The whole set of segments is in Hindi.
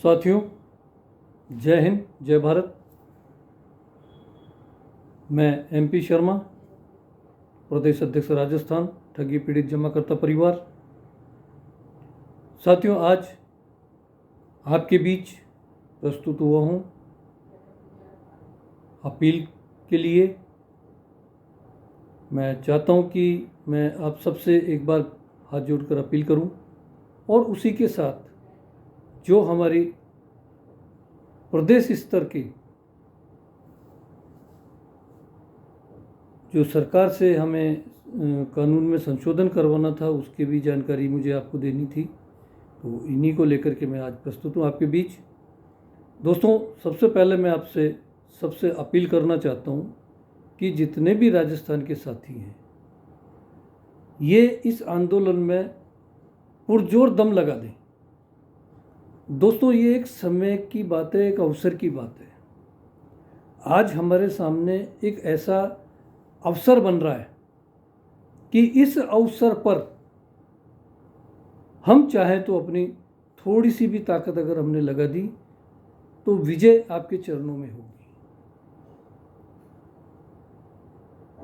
साथियों, जय हिंद, जय भारत। मैं MP शर्मा, प्रदेश अध्यक्ष राजस्थान, ठगी पीड़ित जमाकर्ता परिवार। साथियों, आज आपके बीच प्रस्तुत हुआ हूँ अपील के लिए। मैं चाहता हूँ कि मैं आप सबसे एक बार हाथ जोड़कर अपील करूँ और उसी के साथ जो हमारी प्रदेश स्तर की जो सरकार से हमें कानून में संशोधन करवाना था, उसकी भी जानकारी मुझे आपको देनी थी। तो इन्हीं को लेकर के मैं आज प्रस्तुत हूँ आपके बीच। दोस्तों, सबसे पहले मैं आपसे सबसे अपील करना चाहता हूँ कि जितने भी राजस्थान के साथी हैं, ये इस आंदोलन में पुरजोर दम लगा दें। दोस्तों, ये एक समय की बात है, एक अवसर की बात है। आज हमारे सामने एक ऐसा अवसर बन रहा है कि इस अवसर पर हम चाहें तो अपनी थोड़ी सी भी ताकत अगर हमने लगा दी तो विजय आपके चरणों में होगी।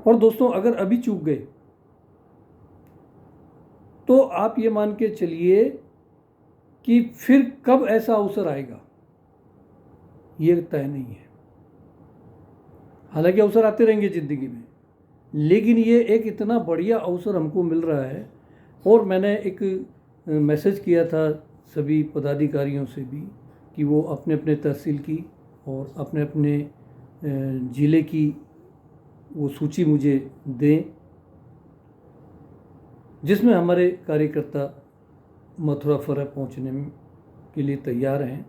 और दोस्तों, अगर अभी चूक गए तो आप ये मान के चलिए कि फिर कब ऐसा अवसर आएगा ये तय नहीं है। हालांकि अवसर आते रहेंगे ज़िंदगी में, लेकिन ये एक इतना बढ़िया अवसर हमको मिल रहा है। और मैंने एक मैसेज किया था सभी पदाधिकारियों से भी कि वो अपने अपने तहसील की और अपने अपने ज़िले की वो सूची मुझे दें, जिसमें हमारे कार्यकर्ता मथुरा फरा पहुंचने के लिए तैयार हैं।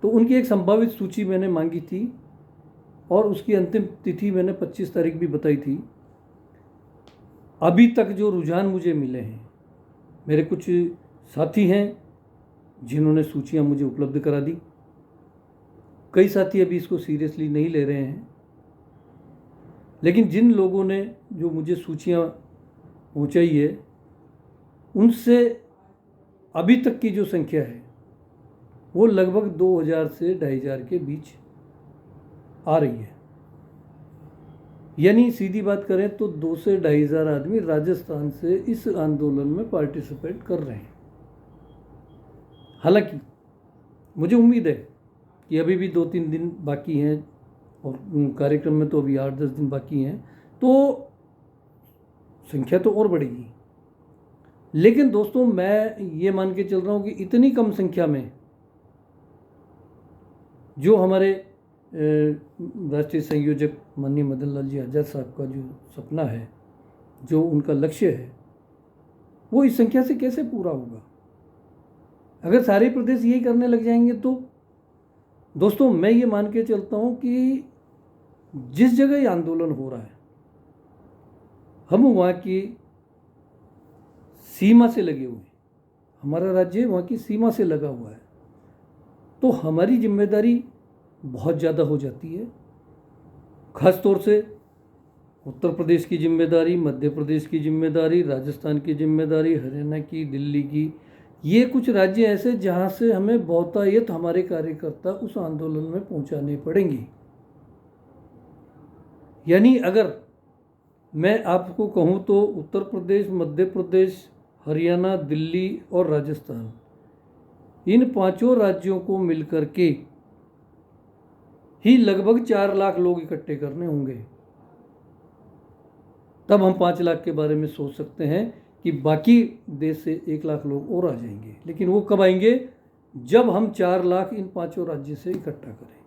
तो उनकी एक संभावित सूची मैंने मांगी थी और उसकी अंतिम तिथि मैंने 25 तारीख भी बताई थी। अभी तक जो रुझान मुझे मिले हैं, मेरे कुछ साथी हैं जिन्होंने सूचियां मुझे उपलब्ध करा दी। कई साथी अभी इसको सीरियसली नहीं ले रहे हैं, लेकिन जिन लोगों ने जो मुझे सूचियां पहुंचाई है, उनसे अभी तक की जो संख्या है वो लगभग 2000 से 2500 के बीच आ रही है। यानी सीधी बात करें तो 2 से 2500 आदमी राजस्थान से इस आंदोलन में पार्टिसिपेट कर रहे हैं। हालांकि मुझे उम्मीद है कि अभी भी 2-3 दिन बाकी हैं और कार्यक्रम में तो अभी 8-10 दिन बाकी हैं, तो संख्या तो और बढ़ेगी। लेकिन दोस्तों, मैं ये मान के चल रहा हूँ कि इतनी कम संख्या में जो हमारे राष्ट्रीय संयोजक माननीय मदन लाल जी आज़ाद साहब का जो सपना है, जो उनका लक्ष्य है, वो इस संख्या से कैसे पूरा होगा। अगर सारे प्रदेश यही करने लग जाएंगे तो दोस्तों, मैं ये मान के चलता हूँ कि जिस जगह ये आंदोलन हो रहा है, हम वहाँ की सीमा से लगे हुए, हमारा राज्य वहाँ की सीमा से लगा हुआ है, तो हमारी जिम्मेदारी बहुत ज़्यादा हो जाती है। खास तौर से उत्तर प्रदेश की जिम्मेदारी, मध्य प्रदेश की जिम्मेदारी, राजस्थान की जिम्मेदारी, हरियाणा की, दिल्ली की, ये कुछ राज्य ऐसे जहाँ से हमें बहुतायत हमारे कार्यकर्ता उस आंदोलन में पहुँचाने पड़ेंगे। यानी अगर मैं आपको कहूँ तो उत्तर प्रदेश, मध्य प्रदेश, हरियाणा, दिल्ली और राजस्थान, इन 5 राज्यों को मिलकर के ही लगभग 4 लाख लोग इकट्ठे करने होंगे। तब हम 5 लाख के बारे में सोच सकते हैं कि बाकी देश से 1 लाख लोग और आ जाएंगे। लेकिन वो कब आएंगे? जब हम 4 लाख इन 5 राज्य से इकट्ठा करें।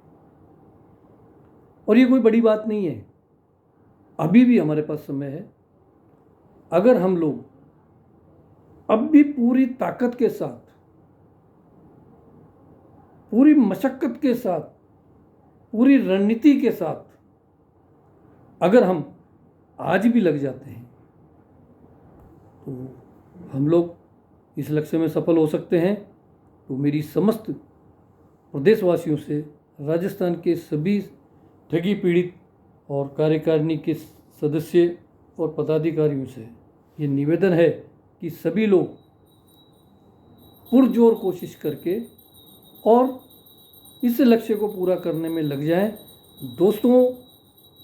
और ये कोई बड़ी बात नहीं है, अभी भी हमारे पास समय है। अगर हम लोग अब भी पूरी ताकत के साथ, पूरी मशक्कत के साथ, पूरी रणनीति के साथ अगर हम आज भी लग जाते हैं तो हम लोग इस लक्ष्य में सफल हो सकते हैं। तो मेरी समस्त प्रदेशवासियों से, राजस्थान के सभी ठगी पीड़ित और कार्यकारिणी के सदस्य और पदाधिकारियों से ये निवेदन है कि सभी लोग पुरजोर कोशिश करके और इस लक्ष्य को पूरा करने में लग जाएं। दोस्तों,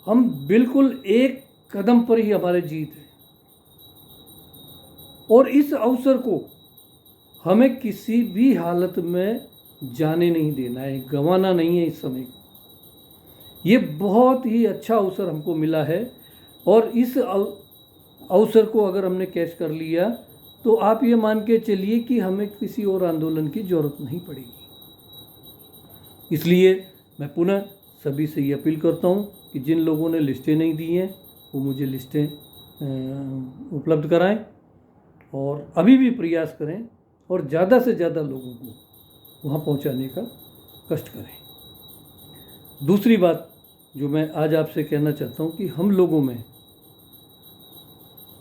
हम बिल्कुल एक कदम पर ही हमारे जीत है और इस अवसर को हमें किसी भी हालत में जाने नहीं देना है, गंवाना नहीं है इस समय को। ये बहुत ही अच्छा अवसर हमको मिला है और इस अवसर को अगर हमने कैच कर लिया तो आप ये मान के चलिए कि हमें किसी और आंदोलन की ज़रूरत नहीं पड़ेगी। इसलिए मैं पुनः सभी से ये अपील करता हूँ कि जिन लोगों ने लिस्टें नहीं दी हैं वो मुझे लिस्टें उपलब्ध कराएं और अभी भी प्रयास करें और ज़्यादा से ज़्यादा लोगों को वहाँ पहुँचाने का कष्ट करें। दूसरी बात जो मैं आज आपसे कहना चाहता हूँ कि हम लोगों में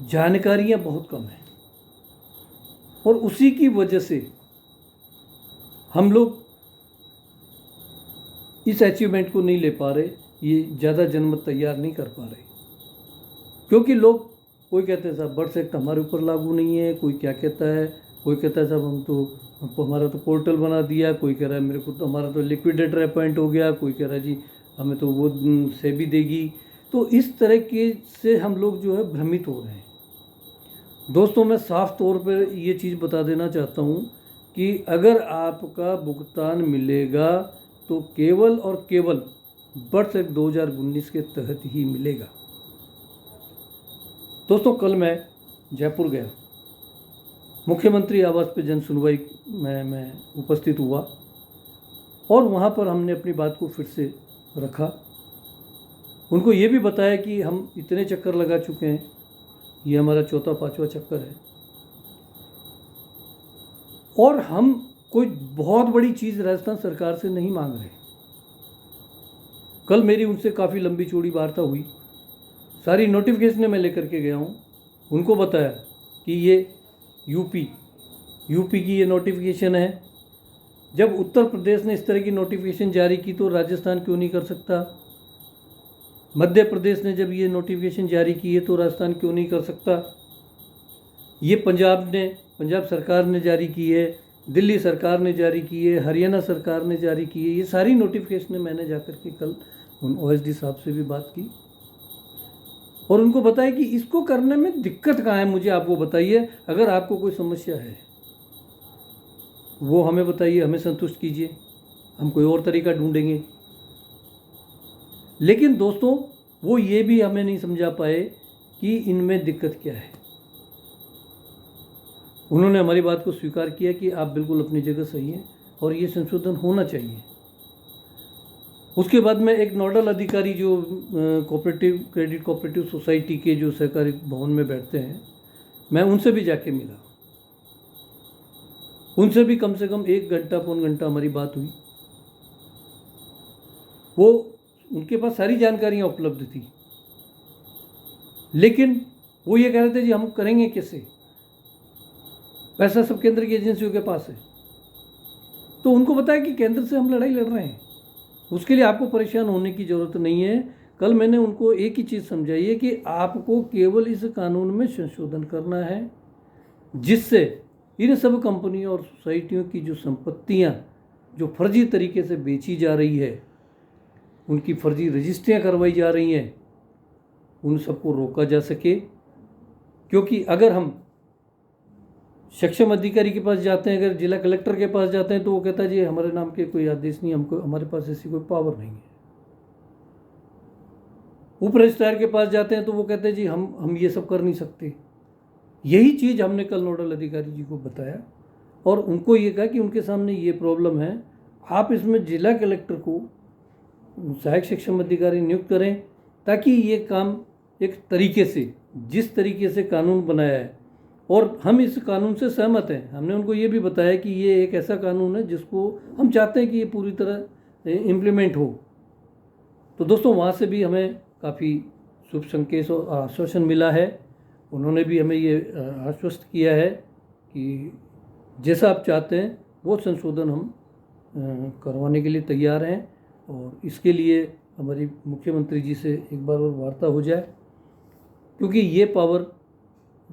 जानकारियाँ बहुत कम हैं और उसी की वजह से हम लोग इस अचीवमेंट को नहीं ले पा रहे, ये ज़्यादा जनमत तैयार नहीं कर पा रहे, क्योंकि लोग कोई कहते हैं साहब बर्ड्स एक्ट हमारे ऊपर लागू नहीं है, कोई क्या कहता है, कोई कहता है साहब हमको हमारा तो पोर्टल बना दिया, कोई कह रहा है मेरे को तो हमारा तो लिक्विडेटर अपॉइंट हो गया, कोई कह रहा है जी हमें तो वो सेबी देगी। तो इस तरह के से हम लोग जो है भ्रमित हो रहे हैं। दोस्तों, मैं साफ तौर पर ये चीज़ बता देना चाहता हूँ कि अगर आपका भुगतान मिलेगा तो केवल और केवल बर्ड्स एक्ट 2019 के तहत ही मिलेगा। दोस्तों, कल मैं जयपुर गया, मुख्यमंत्री आवास पे जन सुनवाई में मैं उपस्थित हुआ और वहाँ पर हमने अपनी बात को फिर से रखा। उनको ये भी बताया कि हम इतने चक्कर लगा चुके हैं, ये हमारा चौथा पांचवा चक्कर है और हम कोई बहुत बड़ी चीज़ राजस्थान सरकार से नहीं मांग रहे। कल मेरी उनसे काफ़ी लंबी चौड़ी वार्ता हुई, सारी नोटिफिकेशनें मैं लेकर के गया हूँ, उनको बताया कि ये यूपी की ये नोटिफिकेशन है। जब उत्तर प्रदेश ने इस तरह की नोटिफिकेशन जारी की तो राजस्थान क्यों नहीं कर सकता? मध्य प्रदेश ने जब ये नोटिफिकेशन जारी की है तो राजस्थान क्यों नहीं कर सकता? ये पंजाब सरकार ने जारी की है, दिल्ली सरकार ने जारी की है, हरियाणा सरकार ने जारी की है। ये सारी नोटिफिकेशनें मैंने जाकर के कल उन ओएसडी साहब से भी बात की और उनको बताया कि इसको करने में दिक्कत कहाँ है, मुझे आप वो बताइए। अगर आपको कोई समस्या है वो हमें बताइए, हमें संतुष्ट कीजिए, हम कोई और तरीका ढूंढेंगे। लेकिन दोस्तों, वो ये भी हमें नहीं समझा पाए कि इनमें दिक्कत क्या है। उन्होंने हमारी बात को स्वीकार किया कि आप बिल्कुल अपनी जगह सही हैं और ये संशोधन होना चाहिए। उसके बाद में एक नोडल अधिकारी जो क्रेडिट कोऑपरेटिव सोसाइटी के जो सहकारी भवन में बैठते हैं, मैं उनसे भी जाके मिला। उनसे भी कम से कम 1 घंटा पौन घंटा हमारी बात हुई। वो उनके पास सारी जानकारियाँ उपलब्ध थी, लेकिन वो ये कह रहे थे जी हम करेंगे कैसे, पैसा सब केंद्र की एजेंसियों के पास है। तो उनको बताया कि केंद्र से हम लड़ाई लड़ रहे हैं, उसके लिए आपको परेशान होने की ज़रूरत नहीं है। कल मैंने उनको एक ही चीज़ समझाई है कि आपको केवल इस कानून में संशोधन करना है जिससे इन सब कंपनियों और सोसाइटियों की जो संपत्तियां जो फर्जी तरीके से बेची जा रही है, उनकी फर्जी रजिस्ट्रियाँ करवाई जा रही हैं, उन सबको रोका जा सके। क्योंकि अगर हम सक्षम अधिकारी के पास जाते हैं, अगर जिला कलेक्टर के पास जाते हैं तो वो कहता है जी हमारे नाम के कोई आदेश नहीं, हमको हमारे पास ऐसी कोई पावर नहीं है। उप रजिस्ट्रार के पास जाते हैं तो वो कहते हैं जी हम ये सब कर नहीं सकते। यही चीज़ हमने कल नोडल अधिकारी जी को बताया और उनको ये कहा कि उनके सामने ये प्रॉब्लम है, आप इसमें जिला कलेक्टर को सहायक सक्षम अधिकारी नियुक्त करें ताकि ये काम एक तरीके से, जिस तरीके से कानून बनाया है, और हम इस कानून से सहमत हैं। हमने उनको ये भी बताया कि ये एक ऐसा कानून है जिसको हम चाहते हैं कि ये पूरी तरह इम्प्लीमेंट हो। तो दोस्तों, वहाँ से भी हमें काफ़ी शुभ संकेत और आश्वासन मिला है। उन्होंने भी हमें ये आश्वस्त किया है कि जैसा आप चाहते हैं वो संशोधन हम करवाने के लिए तैयार हैं और इसके लिए हमारी मुख्यमंत्री जी से एक बार और वार्ता हो जाए, क्योंकि ये पावर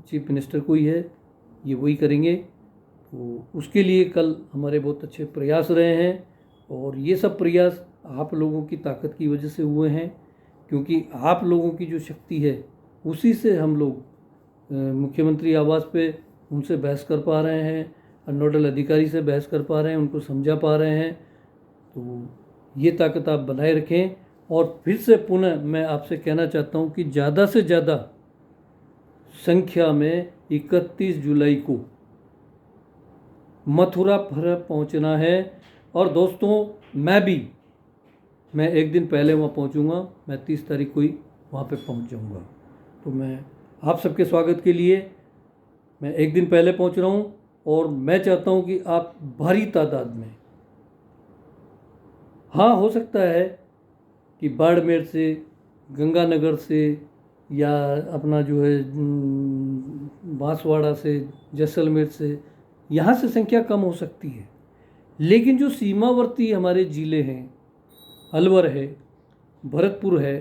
चीफ मिनिस्टर को ही है, ये वही करेंगे। तो उसके लिए कल हमारे बहुत अच्छे प्रयास रहे हैं, और ये सब प्रयास आप लोगों की ताकत की वजह से हुए हैं, क्योंकि आप लोगों की जो शक्ति है उसी से हम लोग मुख्यमंत्री आवास पे उनसे बहस कर पा रहे हैं, नोडल अधिकारी से बहस कर पा रहे हैं, उनको समझा पा रहे हैं। तो ये ताकत आप बनाए रखें। और फिर से पुनः मैं आपसे कहना चाहता हूँ कि ज़्यादा से ज़्यादा संख्या में 31 जुलाई को मथुरा फरह पहुँचना है। और दोस्तों मैं एक दिन पहले वहाँ पहुँचूँगा, मैं 30 तारीख को ही वहाँ पे पहुँच जाऊँगा। तो मैं आप सबके स्वागत के लिए मैं एक दिन पहले पहुँच रहा हूँ, और मैं चाहता हूँ कि आप भारी तादाद में, हाँ हो सकता है कि बाड़मेर से, गंगानगर से, या अपना जो है बांसवाड़ा से, जैसलमेर से, यहाँ से संख्या कम हो सकती है। लेकिन जो सीमावर्ती हमारे ज़िले हैं, अलवर है, भरतपुर है,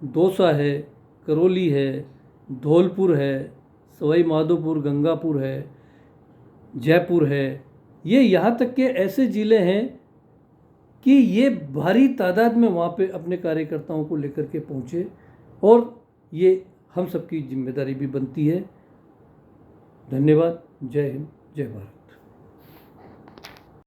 दौसा है, करौली है, धौलपुर है, सवाई माधोपुर, गंगापुर है, जयपुर है, ये यहाँ तक के ऐसे ज़िले हैं कि ये भारी तादाद में वहाँ पे अपने कार्यकर्ताओं को लेकर के पहुँचे, और ये हम सबकी जिम्मेदारी भी बनती है। धन्यवाद। जय हिंद, जय भारत।